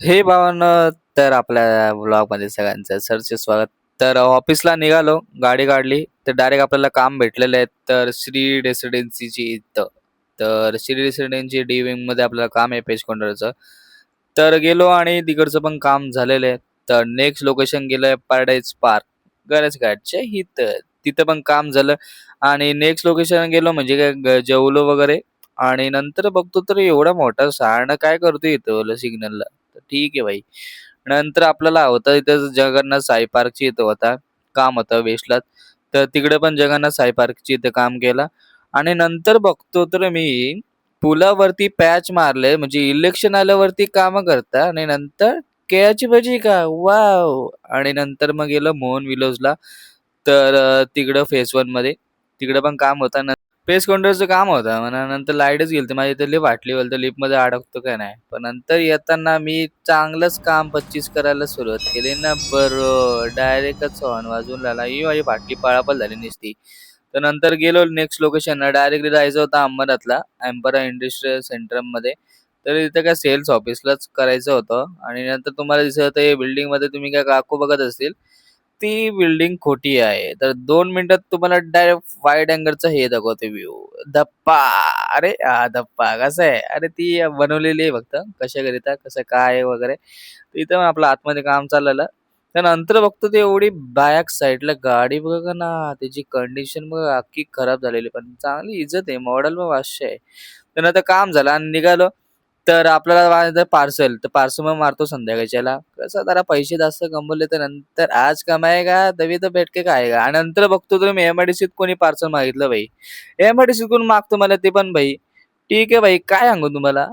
हे भावांनो, तर आपल्या व्लॉगमध्ये सगळ्यांचं सरचे स्वागत. तर ऑफिसला निघालो, गाडी काढली, तर डायरेक्ट आपल्याला काम भेटलेलं आहे. तर श्री रेसिडेन्सीची इथं. तर श्री रेसिडेन्सी डी विंगमध्ये आपल्याला काम आहे पेज काउंटरचं. तर गेलो आणि तिकडचं पण काम झालेलं आहे. तर नेक्स्ट लोकेशन गेलं पॅराडाईज पार्क, गरजघाटच्या इथं. तिथं पण काम झालं आणि नेक्स्ट लोकेशन गेलो म्हणजे काय जेवलो वगैरे आणि नंतर बघतो तर एवढा मोठा शहाणा काय करतोय इथं सिग्नलला. तर ठीक आहे भाई. नंतर आपल्याला होतं इथं जगन्नाथ साई पार्कची इथं होता. काम होतं वेस्टलाच. तर तिकडे पण जगन्नाथ साई पार्कची इथं काम केलं आणि नंतर बघतो तर मी पुलावरती पॅच मारले म्हणजे इलेक्शन आल्यावरती कामं करता आणि नंतर केळाची भजी का? वॉव! आणि नंतर मग गेलो मोहन विलोजला. तर तिकडं फेज 1 मध्ये तिकडं पण काम होतं. पेस काउंटरचं काम होतं. म्हणा नंतर लाईटच गेली होती. माझी तर लिफ्ट फाटली बोलतो लिफ्टमध्ये अडकतो का नाही. पण नंतर येताना मी चांगलंच काम 25 करायला सुरुवात केली ना बरं. डायरेक्टच हॉर्न वाजवून लागला. ही माझी फाटली पळापळ झाली नुसती. तर नंतर गेलो नेक्स्ट लोकेशनला. डायरेक्टली जायचं होतं अंबरनाथला, एम्परा इंडस्ट्रियल सेंटरमध्ये. तर इथं काय सेल्स ऑफिसलाच करायचं होतं आणि नंतर तुम्हाला दिसत होतं हे बिल्डिंगमध्ये तुम्ही काय काकू बघत असतील. ती बिल्डिंग खोटी आहे. तर 2 मिनिटात तुम्हाला डायरेक्ट वाईड अँगलचा हे दाखवते व्ह्यू. धप्पा! अरे धप्पा कसं आहे? अरे ती बनवलेली आहे फक्त कशाकरिता, कसं काय आहे वगैरे. इथं पण आपलं आतमध्ये काम चाललेलं. त्यानंतर बघतो ते एवढी बॅक साईडला गाडी बघा ना, त्याची कंडिशन बघा अख्खी खराब झालेली. पण चांगली इज्जत आहे. मॉडेल पण 500 आहे. तर आता काम झालं आणि निघालो. तर आपल्याला वाटतं पार्सल, तर पार्सल मग मारतो संध्याकाळच्याला. कसं जरा पैसे जास्त कमवले तर नंतर आज कमाएगा तभी तो बैठ के खाएगा. आणि नंतर बघतो तर मी एम-आय-डी-सीत कोणी पार्सल मागितलं भाई. एम-आय-डी-सीतून मागतो मला ते पण भाई. ठीक आहे भाई, काय सांगू तुम्हाला?